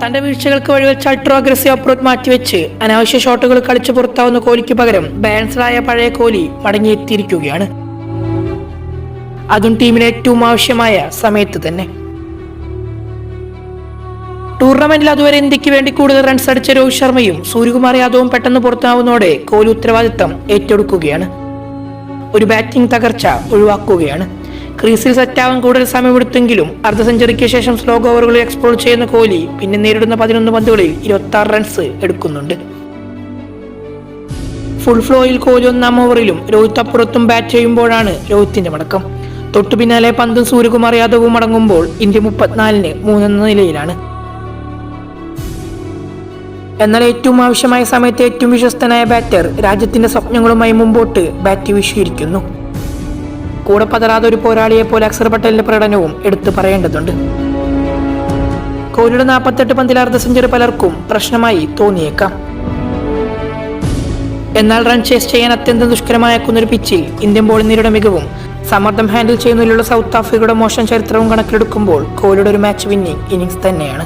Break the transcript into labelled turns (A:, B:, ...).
A: തന്റെ വീഴ്ചകൾക്ക് വഴിവെച്ച ultra aggressive approach മാറ്റിവെച്ച് അനാവശ്യ ഷോട്ടുകൾ കളിച്ചു പുറത്താവുന്ന കോഹ്ലിക്ക് പകരം ബാലൻസ്ഡായ പഴയ കോഹ്ലി മടങ്ങിയെത്തിയിരിക്കുകയാണ്. അതും ടീമിന് ഏറ്റവും ആവശ്യമായ സമയത്ത് തന്നെ. ടൂർണമെന്റിൽ അതുവരെ ഇന്ത്യക്ക് വേണ്ടി കൂടുതൽ റൺസ് അടിച്ച രോഹിത് ശർമ്മയും സൂര്യകുമാർ യാദവും പെട്ടെന്ന് പുറത്താവുന്നതോടെ കോഹ്ലി ഉത്തരവാദിത്തം ഏറ്റെടുക്കുകയാണ്. ഒരു ബാറ്റിംഗ് തകർച്ച ഒഴിവാക്കുകയാണ്. ക്രീസിൽ സെറ്റാവാൻ കൂടുതൽ സമയമെടുത്തെങ്കിലും അർദ്ധ സെഞ്ചുറിക്ക് ശേഷം സ്ലോ ഓവറുകളിൽ എക്സ്പ്ലോർ ചെയ്യുന്ന കോഹ്ലി പിന്നെ നേരിടുന്ന 11 പന്തുകളിൽ 26 റൺസ് എടുക്കുന്നുണ്ട്. ഫുൾ ഫ്ലോയിൽ കോഹ്ലി 1-ാം ഓവറിലും രോഹിത് അപ്പുറത്തും ബാറ്റ് ചെയ്യുമ്പോഴാണ് രോഹിത്തിന്റെ മടക്കം. തൊട്ടു പിന്നാലെ പന്തും സൂര്യകുമാർ യാദവും അടങ്ങുമ്പോൾ ഇന്ത്യ 34-ന് 3 എന്ന നിലയിലാണ്. എന്നാൽ ഏറ്റവും ആവശ്യമായ സമയത്ത് ഏറ്റവും വിശ്വസ്തനായ ബാറ്റർ രാജ്യത്തിന്റെ സ്വപ്നങ്ങളുമായി മുമ്പോട്ട് ബാറ്റ് വീശിയിരിക്കുന്നു. കൂടെ പതറാതെ ഒരു പോരാളിയെ പോലെ അക്സർ പട്ടേലിന്റെ പ്രകടനവും എടുത്തു പറയേണ്ടതുണ്ട്. കോഹ്ലിയുടെ 48 പന്തിൽ അർദ്ധ സെഞ്ചുറി പലർക്കും പ്രശ്നമായി തോന്നിയേക്കാം. എന്നാൽ റൺ ചേസ് ചെയ്യാൻ അത്യന്തം ദുഷ്കരമായേക്കുന്ന പിച്ചിൽ ഇന്ത്യൻ ബോളിംഗിന്റെ മികവും സമ്മർദ്ദം ഹാൻഡിൽ ചെയ്യുന്നതിലുള്ള സൗത്ത് ആഫ്രിക്കയുടെ മോശം ചരിത്രവും കണക്കിലെടുക്കുമ്പോൾ കോഹ്ലിയുടെ ഒരു മാച്ച് വിന്നിംഗ് ഇന്നിംഗ്സ് തന്നെയാണ്.